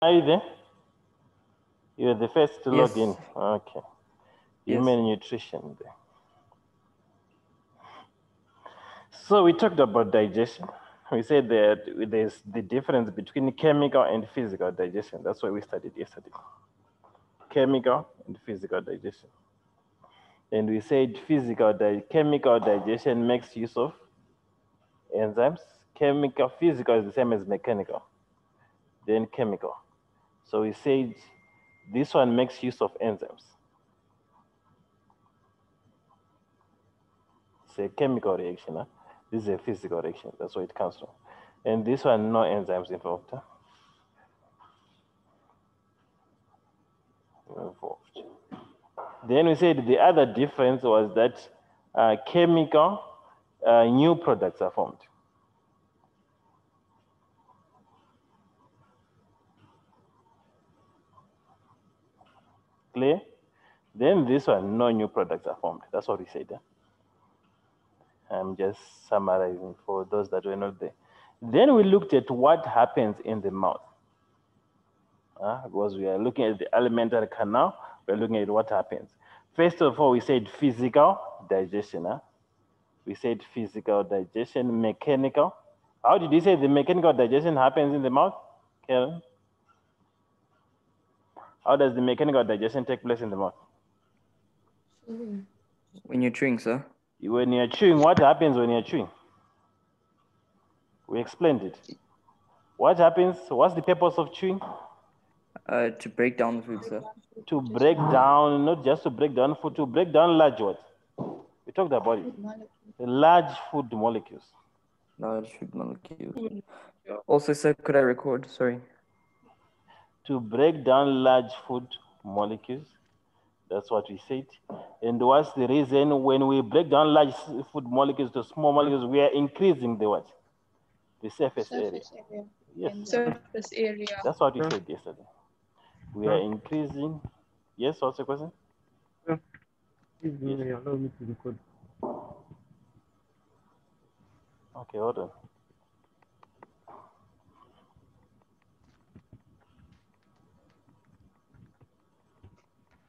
Are you there? You're the first to log in. Yes. Okay. Yes. Human nutrition there. So we talked about digestion. We said that there's the difference between chemical and physical digestion. That's what we studied yesterday. Chemical and physical digestion. And we said chemical digestion makes use of enzymes. Physical is the same as mechanical. Then chemical. So we said this one makes use of enzymes. It's a chemical reaction. Huh? This is a physical reaction. That's where it comes from. And this one, no enzymes involved. Huh? Then we said the other difference was that chemical new products are formed. Clear? Then this one, no new products are formed. That's what we said. Huh? I'm just summarizing for those that were not there. Then we looked at what happens in the mouth. Because we are looking at the alimentary canal, we're looking at what happens. First of all, we said physical digestion. We said physical digestion, mechanical. How did you say the mechanical digestion happens in the mouth, Karen? How does the mechanical digestion take place in the mouth? When you're chewing, sir. When you're chewing, what happens when you're chewing? We explained it. What happens? What's the purpose of chewing? To break down the food, sir. To break down, not just to break down food, to break down large what? We talked about it. Large food molecules. Large food molecules. Also, sir, could I record? Sorry. To break down large food molecules. That's what we said. And what's the reason? When we break down large food molecules to small molecules, we are increasing the what? The surface area. Yes. Surface area. That's what we said yesterday. We are increasing. Yes, what's the question? Please allow me to record. Okay, hold on.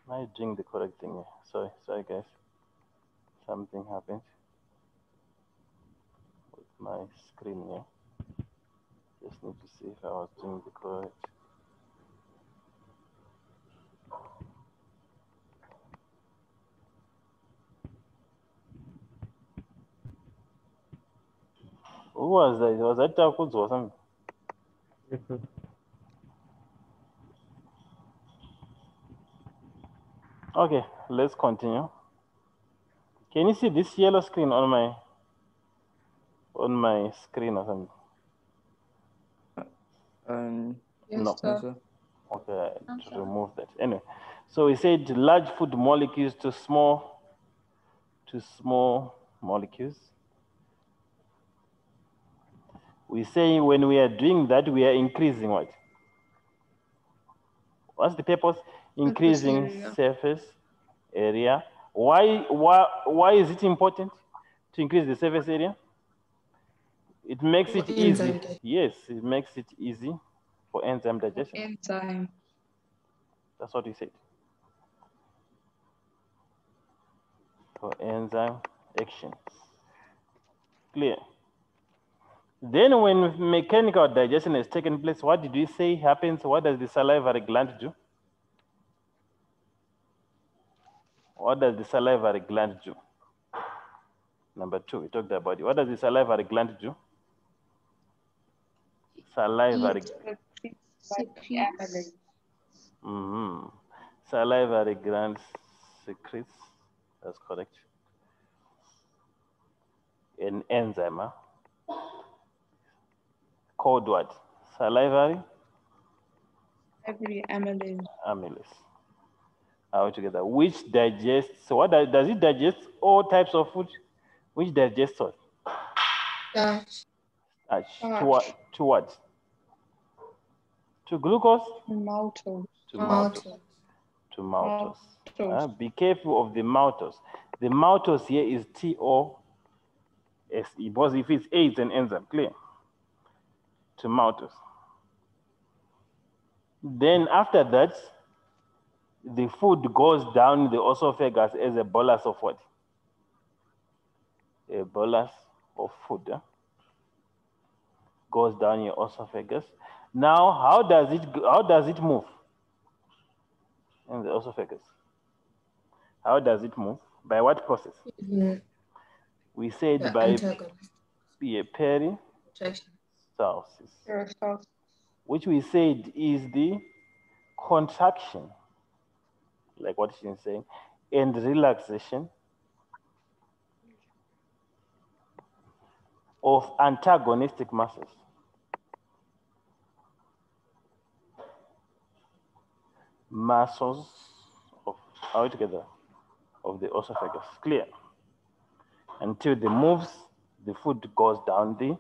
Am I doing the correct thing here? Sorry guys. Something happened with my screen here. Just need to see if I was doing the correct. Who was that? Was that Takuds or something? Yes, sir. Okay, let's continue. Can you see this yellow screen on my screen or something? Yes, no. sir. Okay, to remove that. Anyway, so we said large food molecules to small molecules. We say when we are doing that, we are increasing what? What's the purpose? Increasing surface area. Why is it important to increase the surface area? It makes it easy. Yes, it makes it easy for enzyme digestion. Enzyme. That's what we said. For enzyme actions. Clear. Then when mechanical digestion has taken place, what did we say happens? What does the salivary gland do? What does the salivary gland do? Number 2, we talked about it. What does the salivary gland do? Salivary. Salivary gland secretes. That's correct. An enzyme. Called what? Salivary? Amylase. Amylase. All together. Which digests, so what does it digest? All types of food? Which digests what? To what? To glucose? To maltose. To maltose. To maltose. Be careful of the maltose. The maltose here is TOSE, because if it's A, it's an enzyme. Clear? To maltose. Then after that, the food goes down the esophagus as a bolus of what? A bolus of food. Goes down your esophagus. Now, how does it move in the esophagus? How does it move? By what process? We said by peristalsis, which we said is the contraction, like what she's saying, and relaxation of antagonistic muscles. Muscles of altogether of the esophagus. Clear? Until the moves, the food goes down the.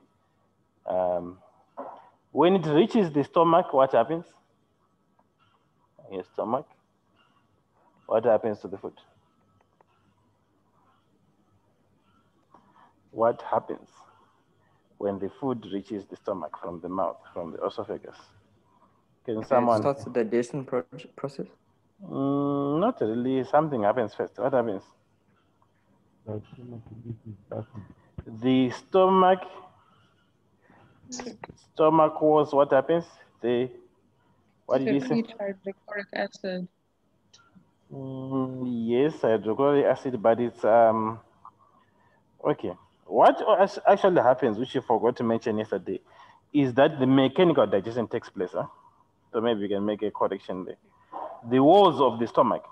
When it reaches the stomach, what happens? Your stomach. What happens to the food? What happens when the food reaches the stomach from the mouth, from the esophagus? Can someone? It starts the digestion process? Not really. Something happens first. What happens? The stomach was what happens? What did you say? Hydrochloric acid. Yes, hydrochloric acid, but it's okay. What actually happens, which you forgot to mention yesterday, is that the mechanical digestion takes place. So maybe we can make a correction there. The walls of the stomach,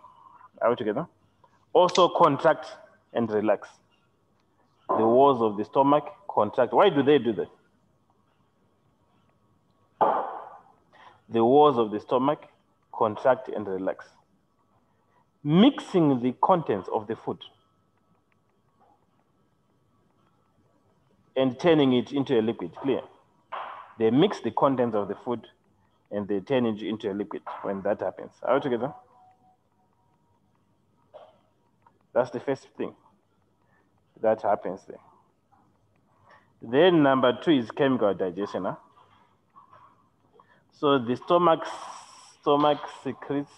are we together? Also contract and relax. The walls of the stomach contract. Why do they do that? The walls of the stomach contract and relax. Mixing the contents of the food and turning it into a liquid. Clear? They mix the contents of the food and they turn it into a liquid when that happens. Are we together? That's the first thing that happens there. Then number 2 is chemical digestion. So the stomach secretes.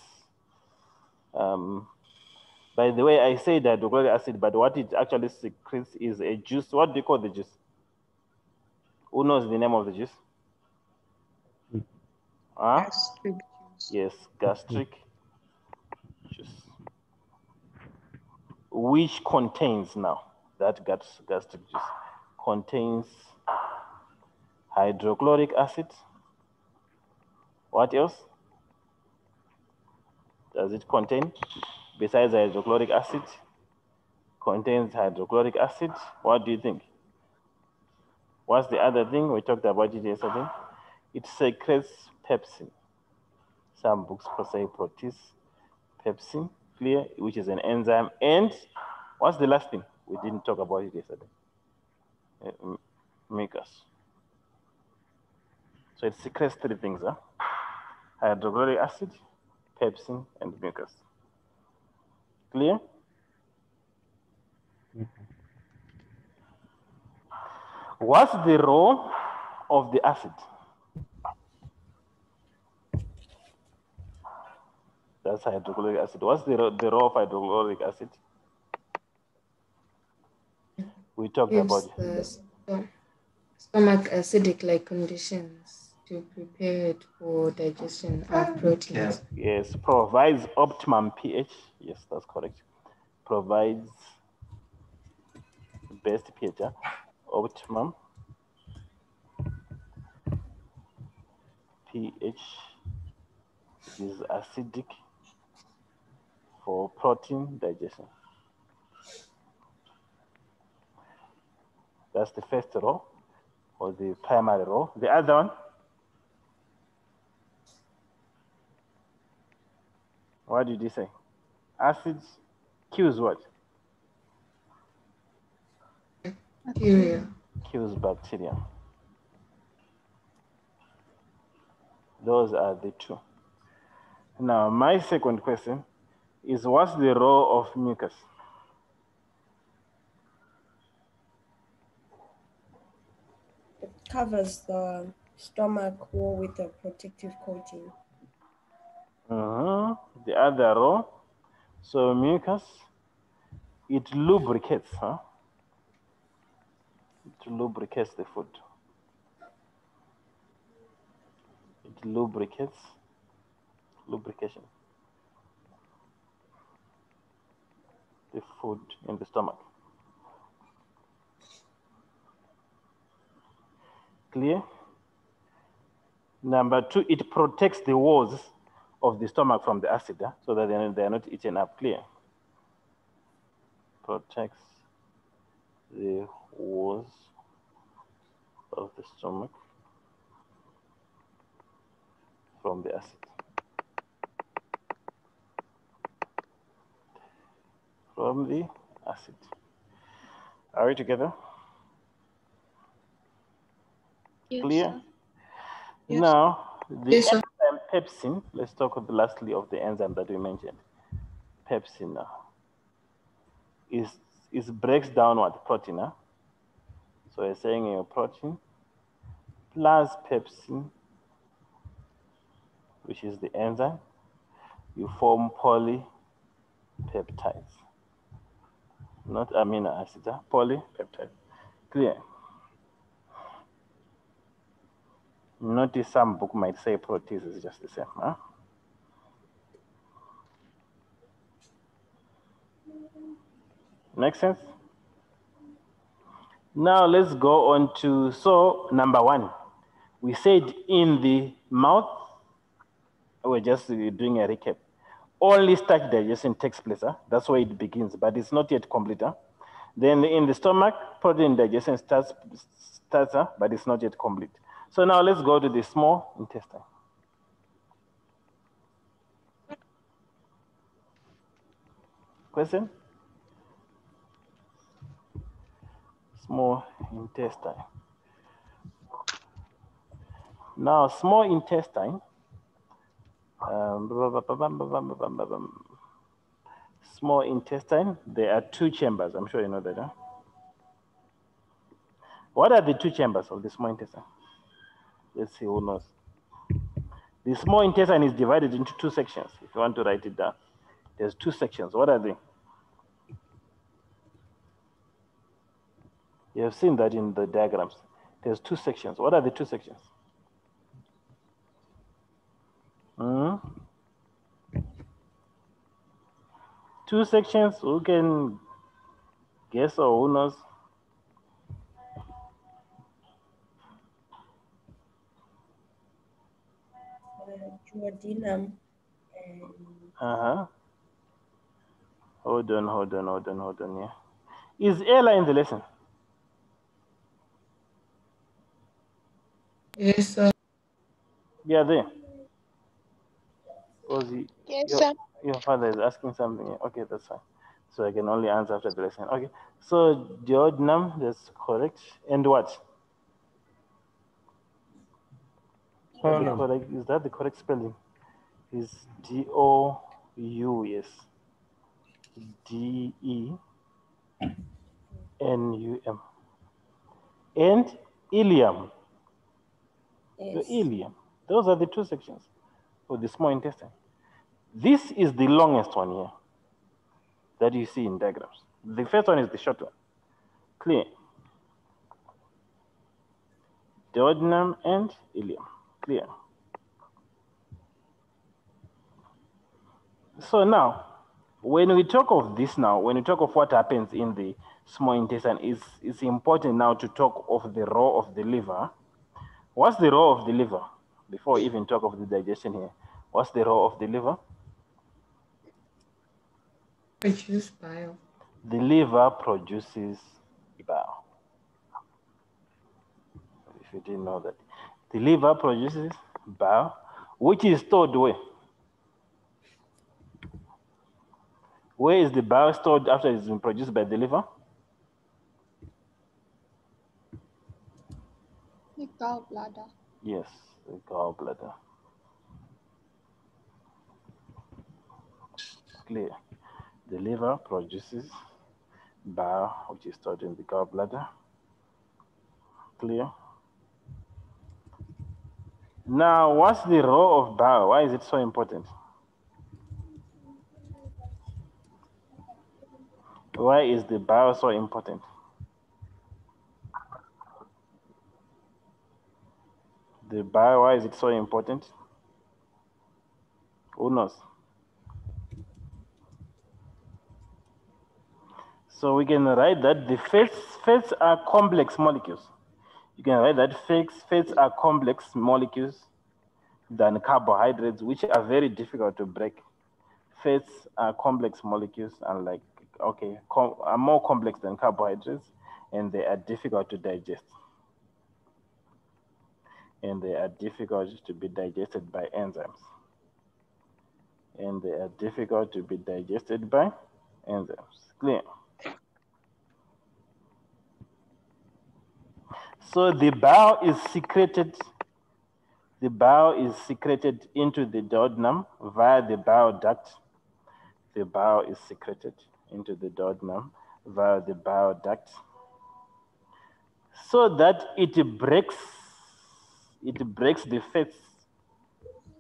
By the way, I say that hydrochloric acid, but what it actually secretes is a juice. What do you call the juice? Who knows the name of the juice? Gastric juice. Yes, gastric juice. Which contains now, that gastric juice contains hydrochloric acid. What else does it contain? Besides hydrochloric acid, contains hydrochloric acid. What do you think? What's the other thing? We talked about it yesterday. It secretes pepsin. Some books say protease pepsin, clear, which is an enzyme. And what's the last thing? We didn't talk about it yesterday. Mucus. So it secretes 3 things, hydrochloric acid, pepsin, and mucus. Clear? What's the role of the acid? That's hydrochloric acid. What's the role of hydrochloric acid? We talked about it. Stomach acidic-like conditions to prepare it for digestion of proteins. Yes, provides optimum pH. Yes, that's correct. Provides best pH, optimum pH is acidic for protein digestion. That's the first row, or the primary row. The other one, what did you say? Acids kills what? Bacteria. Kills bacteria. Those are the 2. Now, my second question is, what's the role of mucus? It covers the stomach wall with a protective coating. The other row. So mucus, it lubricates, huh? It lubricates the food. It lubricates, lubrication, the food in the stomach. Clear? Number two, it protects the walls of the stomach from the acid, huh? So that they are not eaten up. Clear? Protects the walls of the stomach from the acid. From the acid. Are we together? Yes, Clear? sir. Yes. Now, the Yes, sir. enzyme pepsin, let's talk lastly of the enzyme that we mentioned. Pepsin now is breaks down what? Protein, huh? So you're saying your protein plus pepsin, which is the enzyme, you form polypeptides. Not amino acids, huh? Polypeptide. Clear? Notice some book might say protease is just the same, huh? Make sense? Now let's go on to, so number one, we said in the mouth, we're just doing a recap. Only starch digestion takes place, huh? That's where it begins, but it's not yet complete. Huh? Then in the stomach, protein digestion starts huh? But it's not yet complete. So now let's go to the small intestine. Question? Small intestine. Now, small intestine, small intestine, there are two chambers. I'm sure you know that. Huh? What are the two chambers of the small intestine? Let's see who knows. The small intestine is divided into two sections. If you want to write it down, there's two sections. What are they? You have seen that in the diagrams. There's two sections. What are the two sections? Two sections. Who can guess or who knows? Duodenum and Hold on. Yeah. Is Ella in the lesson? Yes, sir. Yeah, there. Yes, sir. Your father is asking something. Okay, that's fine. So I can only answer after the lesson. Okay. So duodenum, that's correct. And what? Is that the correct spelling? Is D-O-U, yes. D-E-N-U-M. And ileum. yes. The ileum. Those are the two sections of the small intestine. This is the longest one here that you see in diagrams. The first one is the short one. Clear? Duodenum and ileum. Clear? So now, when we talk of this now, when we talk of what happens in the small intestine, it's important now to talk of the role of the liver. What's the role of the liver? Before we even talk of the digestion here, what's the role of the liver? Produce bile. The liver produces bile. If you didn't know that. The liver produces bile, which is stored where? Where is the bile stored after it's been produced by the liver? The gallbladder. Yes, the gallbladder. Clear. The liver produces bile, which is stored in the gallbladder. Clear. Now, what's the role of bile? Why is it so important? Why is the bile so important? The bile, why is it so important? Who knows? So we can write that the fats are complex molecules. You can write that fats are complex molecules than carbohydrates, which are very difficult to break. Fats are complex molecules and are more complex than carbohydrates, and they are difficult to digest. And they are difficult to be digested by enzymes. And they are difficult to be digested by enzymes. Clear? So the bile is secreted. The bile is secreted into the duodenum via the bile duct. The bile is secreted into the duodenum via the bile duct, so that it breaks the fats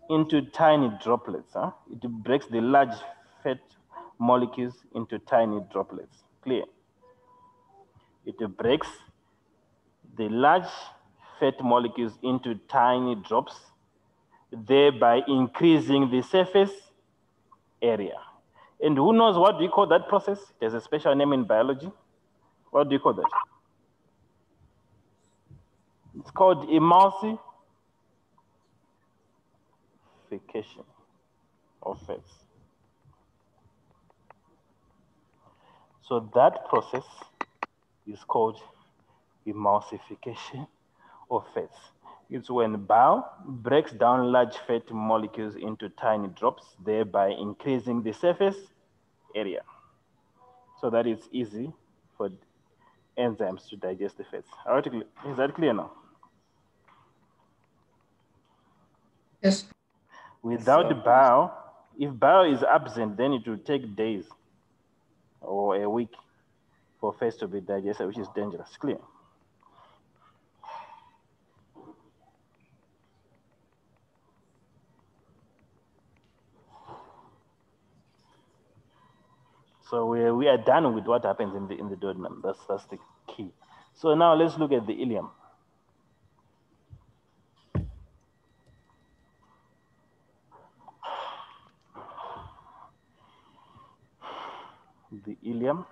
into tiny droplets. It breaks the large fat molecules into tiny droplets. Clear? It breaks the large fat molecules into tiny drops, thereby increasing the surface area. And who knows what we call that process? There's a special name in biology. What do you call that? It's called emulsification of fats. So that process is called emulsification of fats. It's when bile breaks down large fat molecules into tiny drops, thereby increasing the surface area, so that it's easy for enzymes to digest the fats. Is that clear now? Yes. Without bile, if bile is absent, then it will take days or a week for fats to be digested, which is dangerous. Clear? So we are done with what happens in the duodenum. That's the key. So now let's look at the ileum. The ileum.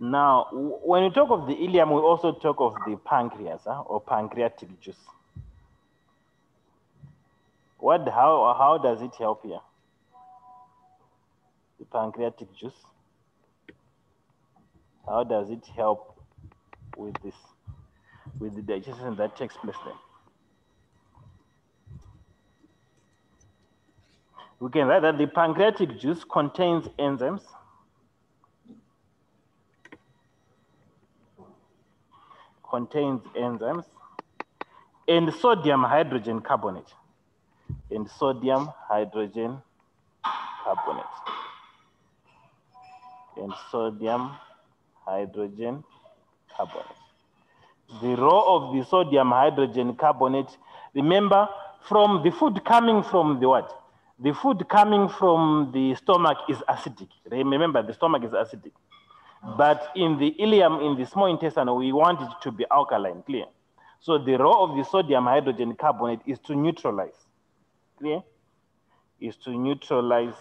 Now, when we talk of the ileum, we also talk of the pancreas or pancreatic juice. How does it help here? The pancreatic juice. How does it help with this, with the digestion that takes place there? We can write that the pancreatic juice contains enzymes. Contains enzymes and sodium hydrogen carbonate. And sodium hydrogen carbonate. And sodium hydrogen carbonate. The role of the sodium hydrogen carbonate, remember, from the food coming from the what? The food coming from the stomach is acidic. Remember, the stomach is acidic. But in the ileum, in the small intestine, we want it to be alkaline, clear? So the role of the sodium hydrogen carbonate is to neutralize, clear? Is to neutralize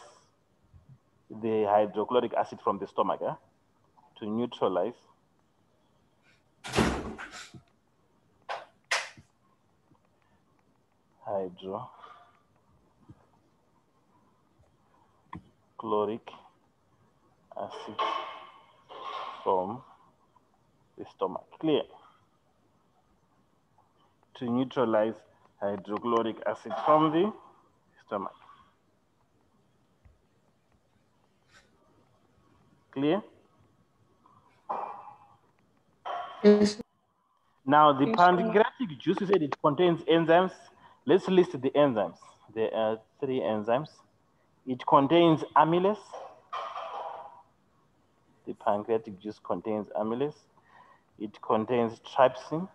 the hydrochloric acid from the stomach, to neutralize hydrochloric acid from the stomach, clear? To neutralize hydrochloric acid from the stomach. Clear? Yes. Now, the Yes, pancreatic juice, you said it contains enzymes. Let's list the enzymes. There are 3 enzymes. It contains amylase. The pancreatic juice contains amylase. It contains trypsin.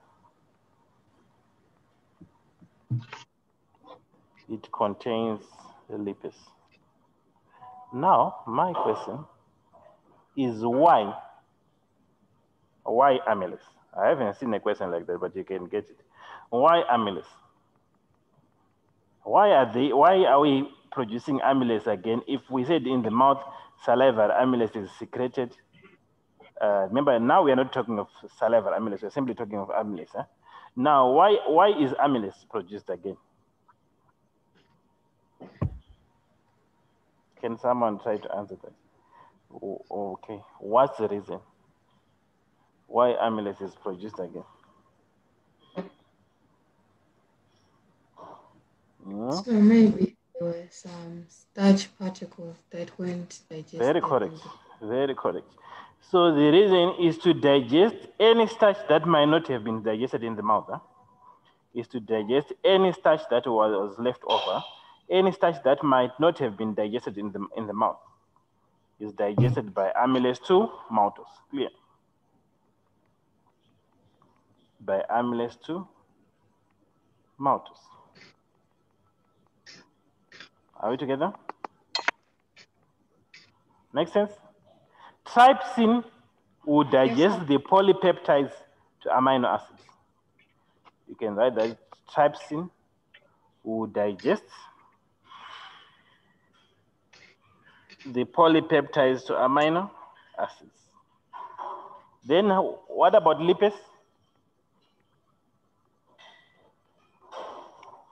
It contains lipase. Now, my question is why amylase? I haven't seen a question like that, but you can get it. Why amylase? Why are we producing amylase again if we said in the mouth salivary amylase is secreted? Remember, now we are not talking of salivary amylase, we're simply talking of amylase. Huh? Now, why is amylase produced again? Can someone try to answer that? Okay, what's the reason why amylase is produced again? So maybe there were some starch particles that weren't digested. Very correct. Very correct. So the reason is to digest any starch that might not have been digested in the mouth. Huh? Is to digest any starch that was left over, any starch that might not have been digested in the mouth. Is digested by amylase 2 maltose. Clear? By amylase 2 maltose. Are we together? Make sense? Trypsin will digest the polypeptides to amino acids. You can write that trypsin will digest the polypeptides to amino acids. Then what about lipase?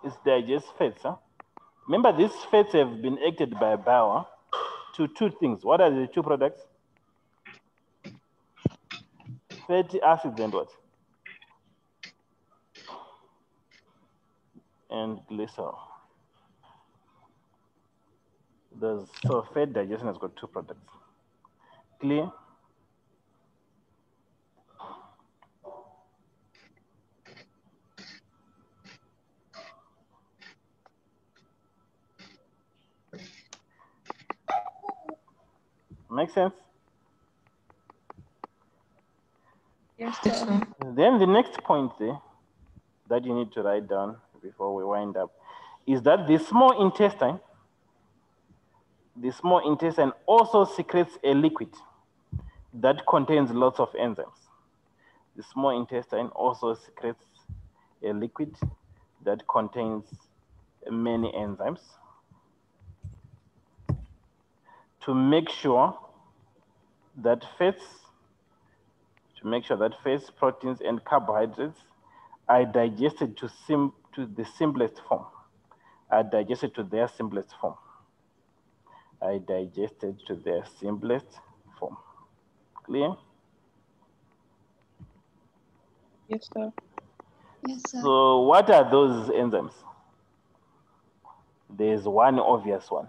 It digests fats. Huh? Remember, these fats have been acted by bile to two things. What are the two products? Fatty acids and what? And glycerol. So fat digestion has got two products. Clear? Make sense? Yes, Yes, sir. sir. Then the next point there that you need to write down before we wind up is that the small intestine also secretes a liquid that contains lots of enzymes. The small intestine also secretes a liquid that contains many enzymes to make sure that fats, proteins, and carbohydrates are digested to the simplest form. Are digested to their simplest form. Are digested to their simplest form. Clear? Yes, sir. Yes, sir. So what are those enzymes? There's one obvious one.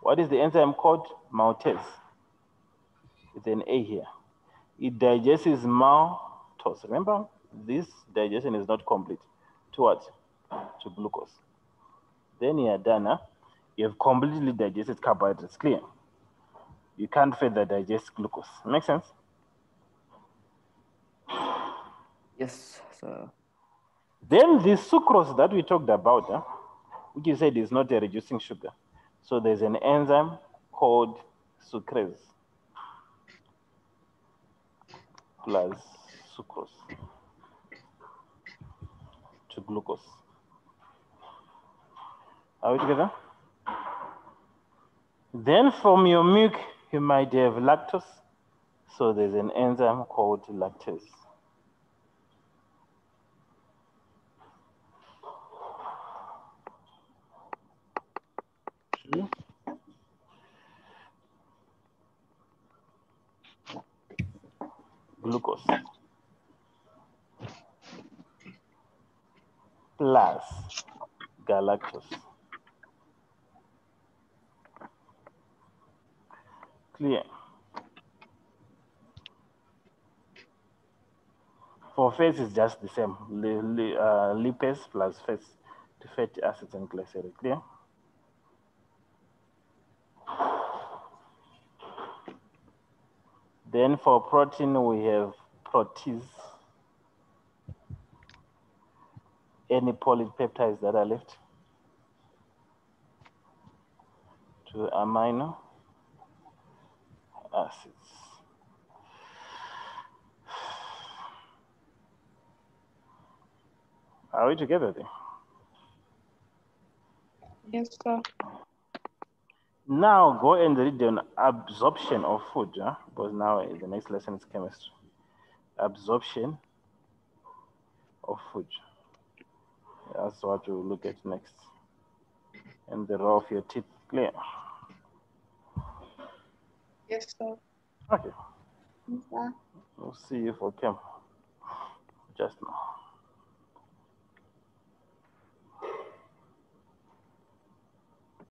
What is the enzyme called? Maltase. With an A here. It digests maltose. Remember, this digestion is not complete. To what? To glucose. Then you are done. Huh? You have completely digested carbohydrates. Clear? You can't further digest glucose. Make sense? Yes, sir. Then the sucrose that we talked about, which you said is not a reducing sugar. So there's an enzyme called sucrase plus sucrose to glucose. Are we together? Then from your milk, you might have lactose. So there's an enzyme called lactase. Glucose plus galactose. Clear? For fats, it's just the same. Lipase plus fats to fatty acids and glycerol. Clear? Then for protein, we have protease any polypeptides that are left to amino acids. Are we together there? Yes, sir. Now go and read on absorption of food, because now the next lesson is chemistry. Absorption of food. That's what we'll look at next. And the role of your teeth. Clear? Yes, sir. Okay. Yes, sir. We'll see you for chem just now.